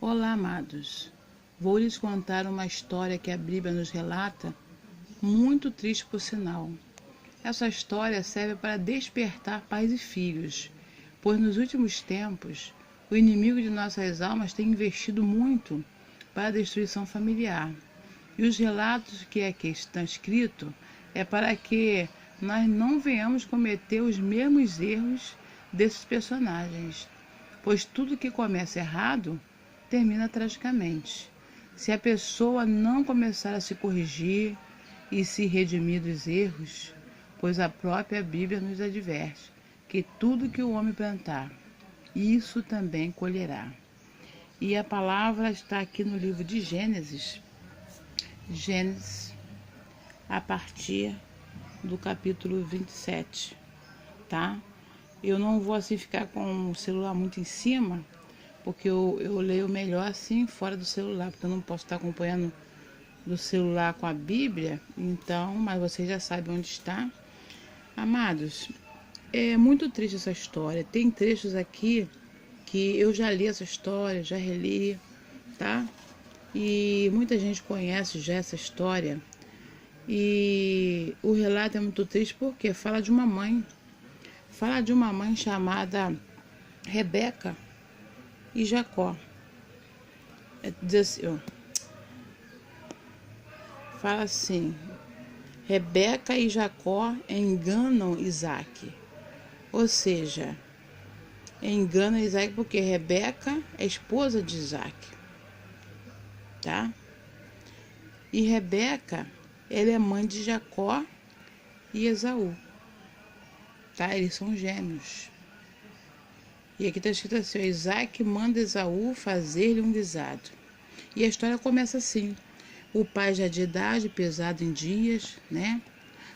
Olá, amados. Vou lhes contar uma história que a Bíblia nos relata, muito triste por sinal. Essa história serve para despertar pais e filhos, pois nos últimos tempos o inimigo de nossas almas tem investido muito para a destruição familiar. E os relatos que aqui estão escritos é para que nós não venhamos cometer os mesmos erros desses personagens, pois tudo que começa errado termina tragicamente. Se a pessoa não começar a se corrigir e se redimir dos erros, pois a própria Bíblia nos adverte que tudo que o homem plantar, isso também colherá. E a palavra está aqui no livro de Gênesis, a partir do capítulo 27, tá? Eu não vou assim ficar com o celular muito em cima, porque eu leio melhor assim fora do celular, porque eu não posso estar acompanhando do celular com a Bíblia, então, mas vocês já sabem onde está. Amados, é muito triste essa história. Tem trechos aqui que eu já li essa história, já reli, tá? E muita gente conhece já essa história. E o relato é muito triste porque fala de uma mãe. Fala de uma mãe chamada Rebeca e Jacó. Diz assim, ó, fala assim: Rebeca e Jacó enganam Isaac. Ou seja, enganam Isaac porque Rebeca é esposa de Isaac, tá? E Rebeca, ela é mãe de Jacó e Esaú, tá? Eles são gêmeos. E aqui está escrito assim: Isaac manda Esaú fazer-lhe um guisado. E a história começa assim: o pai já de idade, pesado em dias, né?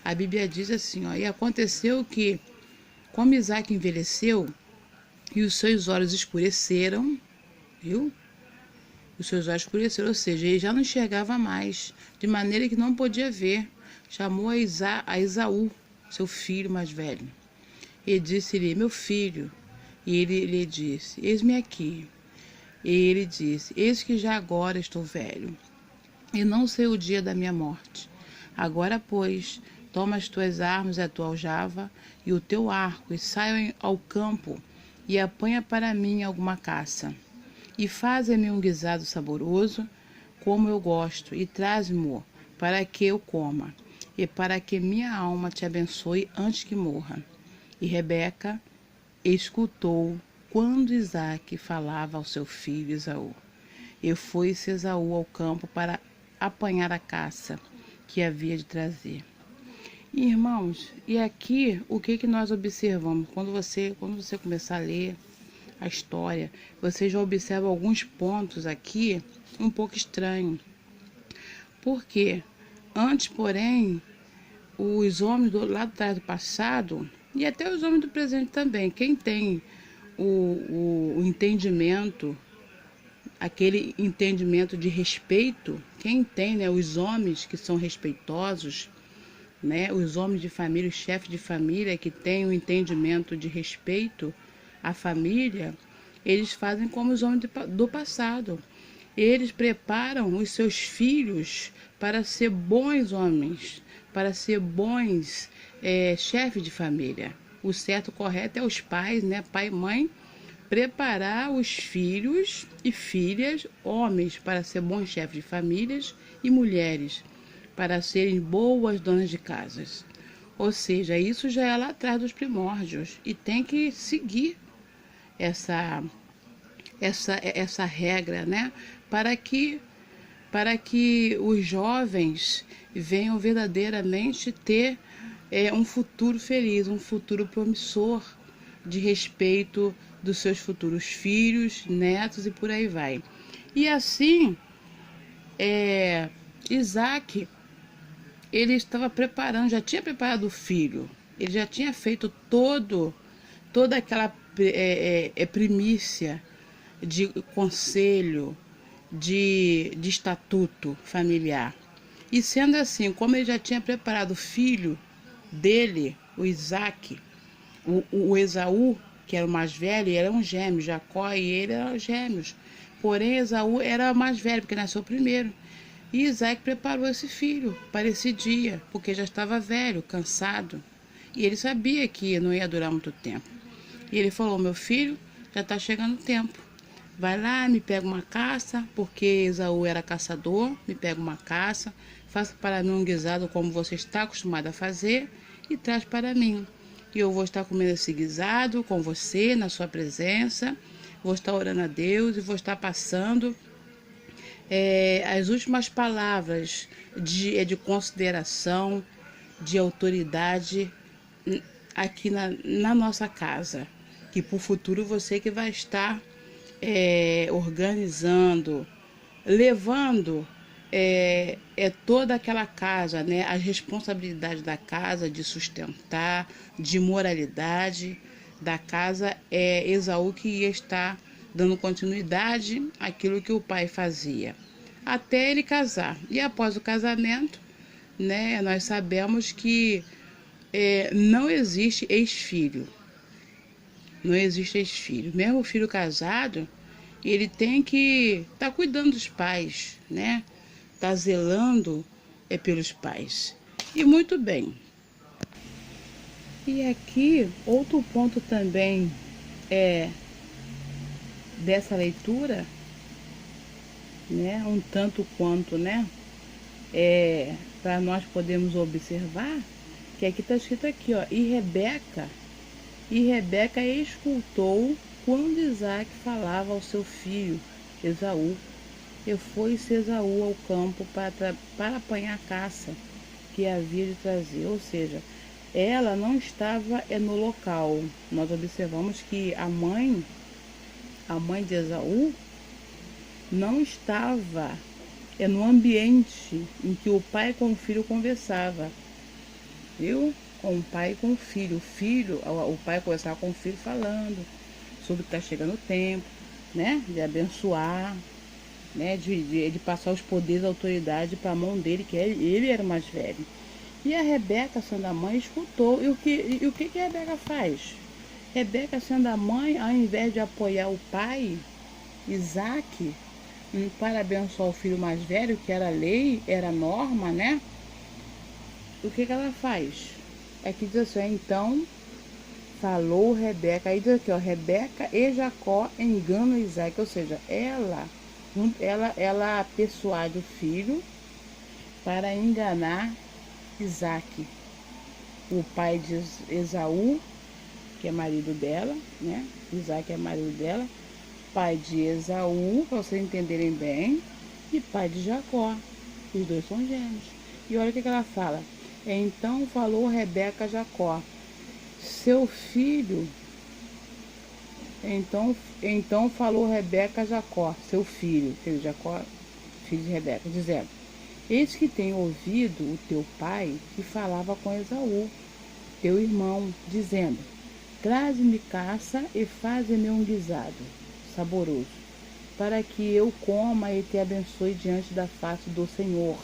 A Bíblia diz assim, ó: e aconteceu que, como Isaac envelheceu e os seus olhos escureceram, viu? Os seus olhos escureceram, ou seja, ele já não enxergava mais, de maneira que não podia ver. Chamou a Esaú, seu filho mais velho, e disse-lhe: meu filho. E ele lhe disse: eis-me aqui. E ele disse: eis que já agora estou velho, e não sei o dia da minha morte. Agora, pois, toma as tuas armas e a tua aljava e o teu arco, e saia ao campo, e apanha para mim alguma caça. E faze-me um guisado saboroso, como eu gosto, e traz-me-o, para que eu coma, e para que minha alma te abençoe antes que morra. E Rebeca escutou quando Isaac falava ao seu filho Esaú. E foi-se Esaú ao campo para apanhar a caça que havia de trazer. Irmãos, e aqui o que nós observamos? Quando você começar a ler a história, você já observa alguns pontos aqui um pouco estranhos. Por quê? Antes, porém, os homens lá atrás do passado, e até os homens do presente também, quem tem o entendimento, aquele entendimento de respeito, quem tem, né, os homens que são respeitosos, né, os homens de família, os chefes de família que têm o entendimento de respeito à família, eles fazem como os homens do passado. Eles preparam os seus filhos para ser bons homens, para ser bons chefes de família. O certo, correto é os pais, né, pai e mãe, preparar os filhos e filhas, homens, para ser bons chefes de famílias e mulheres, para serem boas donas de casas. Ou seja, isso já é lá atrás dos primórdios e tem que seguir essa regra, né? Para que os jovens venham verdadeiramente ter um futuro feliz, um futuro promissor, de respeito dos seus futuros filhos, netos e por aí vai. E assim, Isaac, ele estava preparando, já tinha preparado o filho, ele já tinha feito toda aquela primícia de conselho, de estatuto familiar. E sendo assim, como ele já tinha preparado o filho dele, o Isaac, o Esaú, que era o mais velho, eram gêmeos, Jacó e ele eram gêmeos. Porém, Esaú era mais velho, porque nasceu primeiro. E Isaac preparou esse filho para esse dia, porque já estava velho, cansado. E ele sabia que não ia durar muito tempo. E ele falou: meu filho, já está chegando o tempo. Vai lá, me pega uma caça, porque Esaú era caçador, me pega uma caça, faça para mim um guisado como você está acostumado a fazer e traz para mim. E eu vou estar comendo esse guisado com você, na sua presença, vou estar orando a Deus e vou estar passando as últimas palavras de consideração, de autoridade aqui na nossa casa. Que para o futuro você que vai estar organizando, levando toda aquela casa, né, as responsabilidades da casa, de sustentar, de moralidade da casa, Esaú que ia estar dando continuidade àquilo que o pai fazia, até ele casar. E após o casamento, né, nós sabemos que não existe ex-filho. Não existe ex-filho. Mesmo o filho casado, ele tem que estar cuidando dos pais, né? Tá zelando pelos pais. E muito bem. E aqui, outro ponto também dessa leitura, né? Um tanto quanto, né? Para nós podermos observar, que aqui está escrito aqui, ó, E Rebeca escutou quando Isaac falava ao seu filho Esaú. E foi-se Esaú ao campo para apanhar a caça que havia de trazer. Ou seja, ela não estava no local. Nós observamos que a mãe de Esaú, não estava no ambiente em que o pai com o filho conversava. Viu? Com o pai e com o filho. O pai conversava com o filho falando sobre que está chegando o tempo, né? De abençoar, né? De passar os poderes da autoridade para a mão dele, que ele era o mais velho. E a Rebeca, sendo a mãe, escutou. E o que a Rebeca faz? Rebeca, sendo a mãe, ao invés de apoiar o pai, Isaac, para abençoar o filho mais velho, que era lei, era norma, né? O que ela faz? Aqui diz assim: então falou Rebeca. Aí diz aqui, ó, Rebeca e Jacó enganam Isaac. Ou seja, ela persuade o filho para enganar Isaac, o pai de Esaú, que é marido dela, né? Isaac é marido dela, pai de Esaú, para vocês entenderem bem, e pai de Jacó. Os dois são gêmeos. E olha o que ela fala. Então falou Rebeca a Jacó, seu filho. Então falou Rebeca a Jacó, seu filho, Jacó, filho de Rebeca, dizendo: eis que tenho ouvido o teu pai que falava com Esaú, teu irmão, dizendo: traze-me caça e faze-me um guisado saboroso, para que eu coma e te abençoe diante da face do Senhor,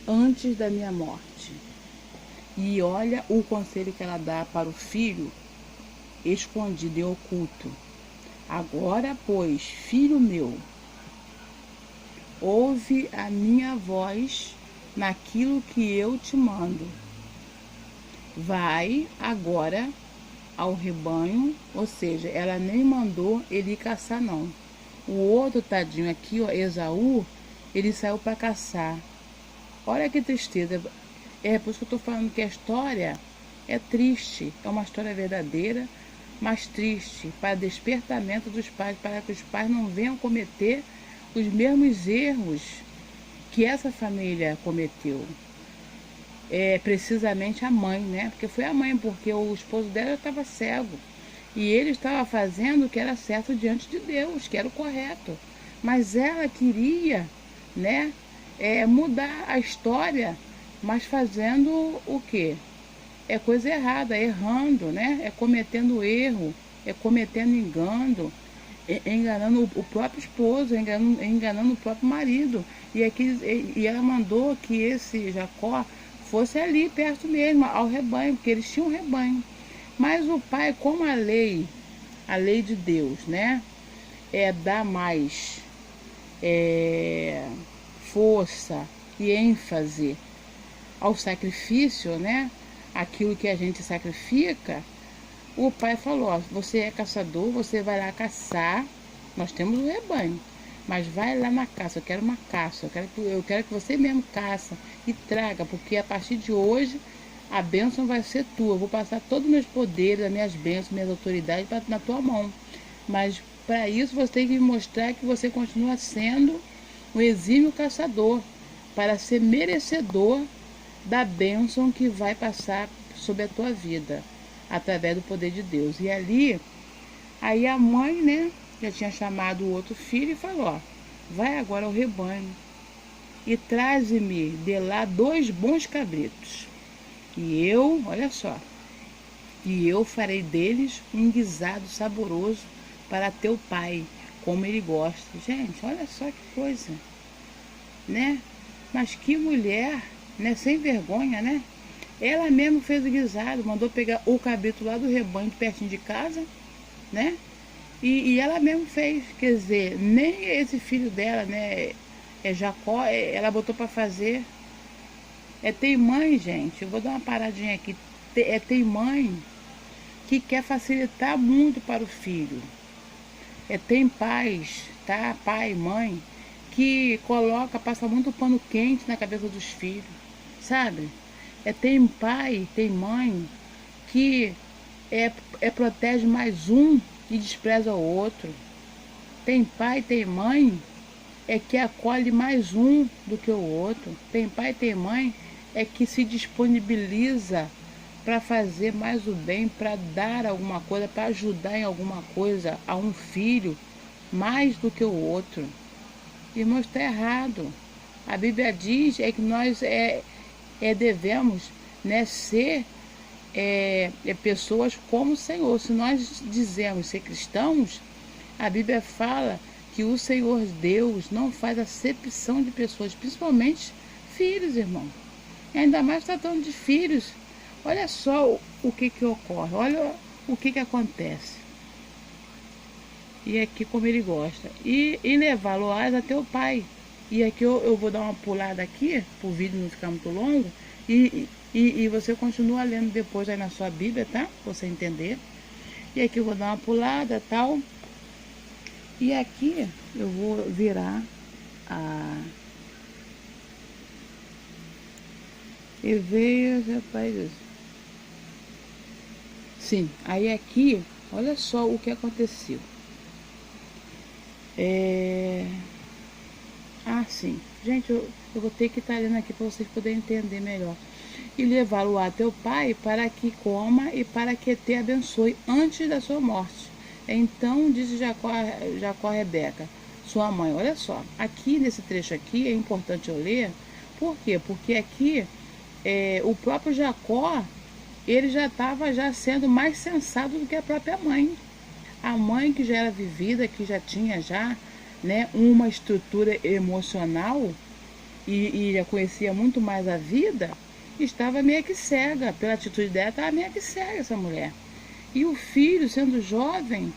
antes da minha morte. E olha o conselho que ela dá para o filho, escondido e oculto. Agora, pois, filho meu, ouve a minha voz naquilo que eu te mando. Vai agora ao rebanho, ou seja, ela nem mandou ele ir caçar, não. O outro tadinho aqui, ó, Esaú, ele saiu para caçar. Olha que tristeza. Por isso que eu estou falando que a história é triste. É uma história verdadeira, mas triste, para despertamento dos pais, para que os pais não venham cometer os mesmos erros que essa família cometeu. Precisamente a mãe, né? Porque foi a mãe, porque o esposo dela estava cego. E ele estava fazendo o que era certo diante de Deus, que era o correto. Mas ela queria, né, mudar a história, mas fazendo o quê? Coisa errada, errando, né? Cometendo erro, cometendo engano, enganando o próprio esposo, enganando o próprio marido. E ela mandou que esse Jacó fosse ali perto mesmo, ao rebanho, porque eles tinham um rebanho. Mas o pai, como a lei de Deus, né? dar mais força e ênfase ao sacrifício, né? Aquilo que a gente sacrifica, o pai falou, ó, você é caçador, você vai lá caçar, nós temos um rebanho, mas vai lá na caça, eu quero uma caça, eu quero que você mesmo caça e traga, porque a partir de hoje a bênção vai ser tua, eu vou passar todos os meus poderes, as minhas bênçãos, minhas autoridades na tua mão, mas para isso você tem que me mostrar que você continua sendo um exímio caçador, para ser merecedor da bênção que vai passar sobre a tua vida, através do poder de Deus. E ali, aí a mãe, né, já tinha chamado o outro filho e falou, ó, vai agora ao rebanho e traze-me de lá 2 bons cabritos. E eu, olha só, e eu farei deles um guisado saboroso para teu pai, como ele gosta. Gente, olha só que coisa, né? Mas que mulher, né? Sem vergonha, né? Ela mesma fez o guisado, mandou pegar o cabrito lá do rebanho, pertinho de casa, né? E ela mesma fez, quer dizer, nem esse filho dela, né? Jacó, ela botou para fazer. Tem mãe, gente, eu vou dar uma paradinha aqui. Tem mãe que quer facilitar muito para o filho. Tem pais, tá? Pai, mãe, que passa muito pano quente na cabeça dos filhos, sabe? Tem pai, tem mãe que protege mais um e despreza o outro. Tem pai, tem mãe que acolhe mais um do que o outro. Tem pai, tem mãe que se disponibiliza para fazer mais o bem, para dar alguma coisa, para ajudar em alguma coisa a um filho mais do que o outro. Irmão, está errado. A Bíblia diz que nós devemos, né, ser pessoas como o Senhor. Se nós dizemos ser cristãos, a Bíblia fala que o Senhor Deus não faz acepção de pessoas, principalmente filhos, irmão. E ainda mais tratando de filhos. Olha só o que ocorre, olha o que acontece. E aqui como ele gosta. E levá-lo-ás até o pai. E aqui eu vou dar uma pulada aqui, para o vídeo não ficar muito longo. E você continua lendo depois aí na sua Bíblia, tá? Pra você entender. E aqui eu vou dar uma pulada e tal. E aqui eu vou virar a... E veio, rapaz. Sim, aí aqui, olha só o que aconteceu. Sim. Gente, eu vou ter que estar lendo aqui para vocês poderem entender melhor. E levá-lo a teu pai para que coma e para que te abençoe antes da sua morte. Então disse Jacó a Rebeca, sua mãe. Olha só, aqui nesse trecho aqui é importante eu ler. Por quê? Porque aqui o próprio Jacó, ele já estava sendo mais sensato do que a própria mãe. A mãe que já era vivida, que já tinha né, uma estrutura emocional e já conhecia muito mais a vida, estava meio que cega. Pela atitude dela, estava meio que cega essa mulher. E o filho, sendo jovem,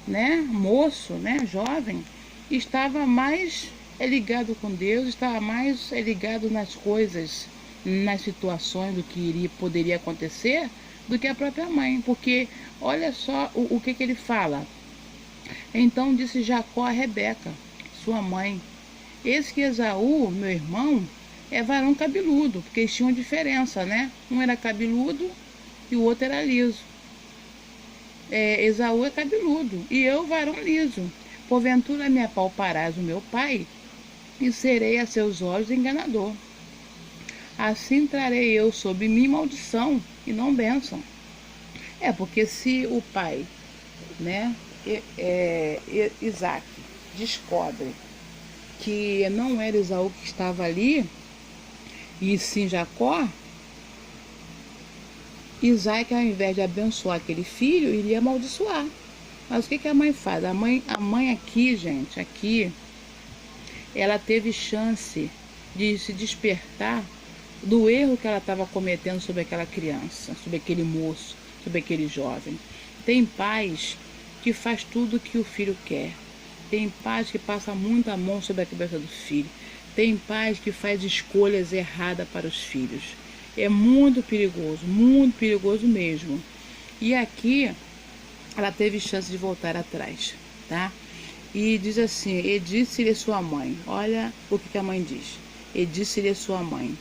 né, moço, né, jovem, estava mais ligado com Deus, estava mais ligado nas coisas, nas situações do que poderia acontecer, do que a própria mãe. Porque olha só o que ele fala. Então disse Jacó a Rebeca, sua mãe, eis que Esaú, meu irmão, é varão cabeludo, porque eles tinham diferença, né? Um era cabeludo e o outro era liso. Esaú é cabeludo e eu varão liso. Porventura me apalparás o meu pai e serei a seus olhos enganador. Assim trarei eu sobre mim maldição e não bênção. Porque se o pai, né, Isaac, descobre que não era Esaú que estava ali, e sim Jacó, Isaac, ao invés de abençoar aquele filho, iria amaldiçoar. Mas o que a mãe faz? A mãe aqui, gente, aqui, ela teve chance de se despertar do erro que ela estava cometendo sobre aquela criança, sobre aquele moço, sobre aquele jovem. Tem pais que faz tudo o que o filho quer. Tem pais que passam muito a mão sobre a cabeça do filho. Tem pais que faz escolhas erradas para os filhos. É muito perigoso mesmo. E aqui ela teve chance de voltar atrás, tá? E diz assim, e disse-lhe sua mãe, olha o que a mãe diz. E disse-lhe sua mãe,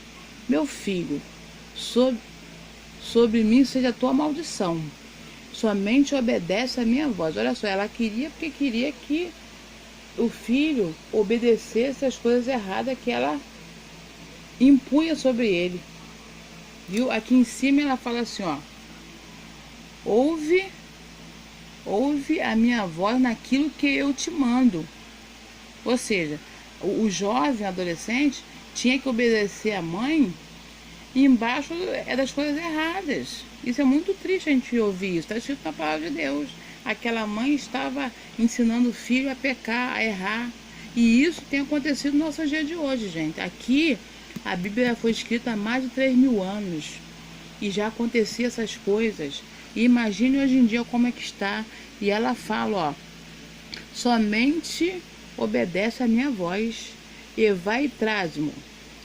meu filho, sobre mim seja a tua maldição. Somente obedece a minha voz. Olha só, ela queria porque queria que o filho obedecesse as coisas erradas que ela impunha sobre ele. Viu? Aqui em cima ela fala assim, ó. Ouve a minha voz naquilo que eu te mando. Ou seja, o jovem adolescente tinha que obedecer a mãe embaixo das coisas erradas. Isso é muito triste a gente ouvir isso. Está escrito na palavra de Deus. Aquela mãe estava ensinando o filho a pecar, a errar. E isso tem acontecido no nosso dia de hoje, gente. Aqui, a Bíblia foi escrita há mais de 3.000 anos. E já acontecia essas coisas. E imagine hoje em dia como é que está. E ela fala, ó. Somente obedece a minha voz. E vai e traz-mo.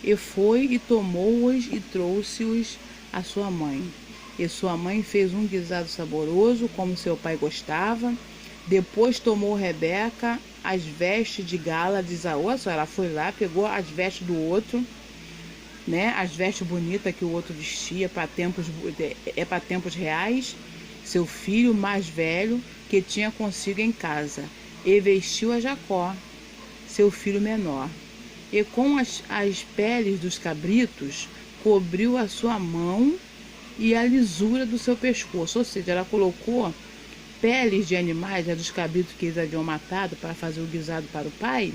E foi e tomou-os e trouxe-os à sua mãe. E sua mãe fez um guisado saboroso, como seu pai gostava. Depois tomou Rebeca as vestes de gala de Esaú. Ela foi lá, pegou as vestes do outro, né? As vestes bonitas que o outro vestia para tempos reais. Seu filho mais velho, que tinha consigo em casa. E vestiu a Jacó, seu filho menor. E com as peles dos cabritos, cobriu a sua mão e a lisura do seu pescoço. Ou seja, ela colocou peles de animais, dos cabritos que eles haviam matado para fazer o guisado para o pai.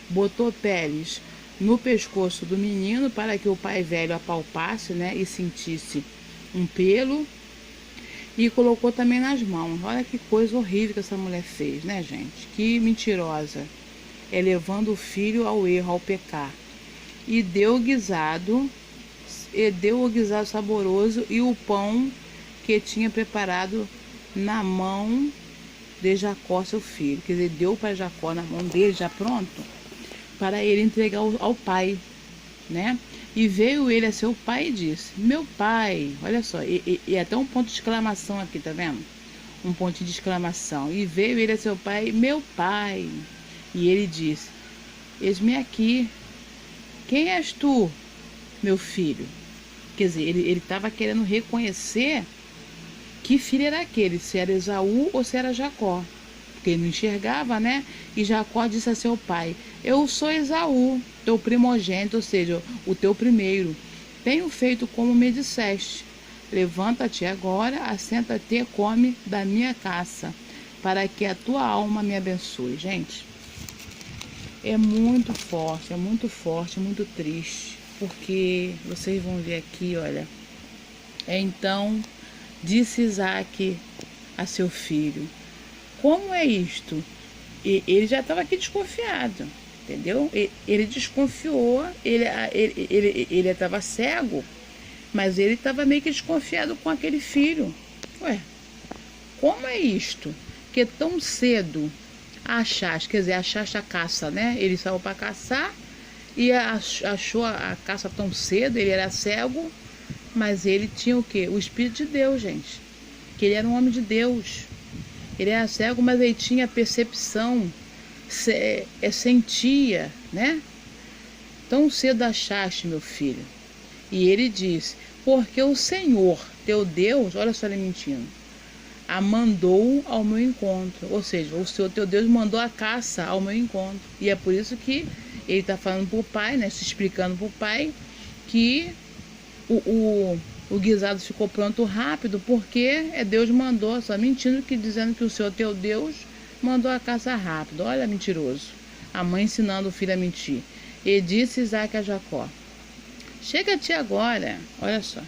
Botou peles no pescoço do menino para que o pai velho apalpasse, né, e sentisse um pelo. E colocou também nas mãos. Olha que coisa horrível que essa mulher fez, né, gente? Que mentirosa. Levando o filho ao erro, ao pecar. E deu o guisado saboroso e o pão que tinha preparado na mão de Jacó, seu filho. Quer dizer, deu para Jacó na mão dele, já pronto, para ele entregar ao pai, né? E veio ele a seu pai e disse, meu pai, olha só, e até um ponto de exclamação aqui, tá vendo? Um ponto de exclamação. E veio ele a seu pai, meu pai. E ele disse, eis-me aqui. Quem és tu, meu filho? Quer dizer, ele estava querendo reconhecer que filho era aquele, se era Esaú ou se era Jacó. Porque ele não enxergava, né? E Jacó disse a seu pai, eu sou Esaú, teu primogênito, ou seja, o teu primeiro. Tenho feito como me disseste. Levanta-te agora, assenta-te e come da minha caça, para que a tua alma me abençoe. Gente, é muito forte, muito triste, porque vocês vão ver aqui, olha. Então disse Isaac a seu filho, como é isto? E ele já estava aqui desconfiado, entendeu? Ele desconfiou, ele estava cego, mas ele estava meio que desconfiado com aquele filho. Ué, como é isto? Que tão cedo achaste, quer dizer, achaste a caça, né? Ele saiu para caçar e achou a caça tão cedo, ele era cego, mas ele tinha o quê? O Espírito de Deus, gente. Que ele era um homem de Deus. Ele era cego, mas ele tinha percepção, sentia, né? Tão cedo achaste, meu filho. E ele disse, porque o Senhor, teu Deus, olha só ele mentindo, a mandou ao meu encontro. Ou seja, o Senhor teu Deus mandou a caça ao meu encontro. E é por isso que ele está falando para o pai, né? Se explicando para o pai que o guisado ficou pronto rápido, porque Deus mandou, só mentindo, dizendo que o Senhor teu Deus mandou a caça rápido. Olha, mentiroso. A mãe ensinando o filho a mentir. E disse Isaac a Jacó, chega-te agora, olha só,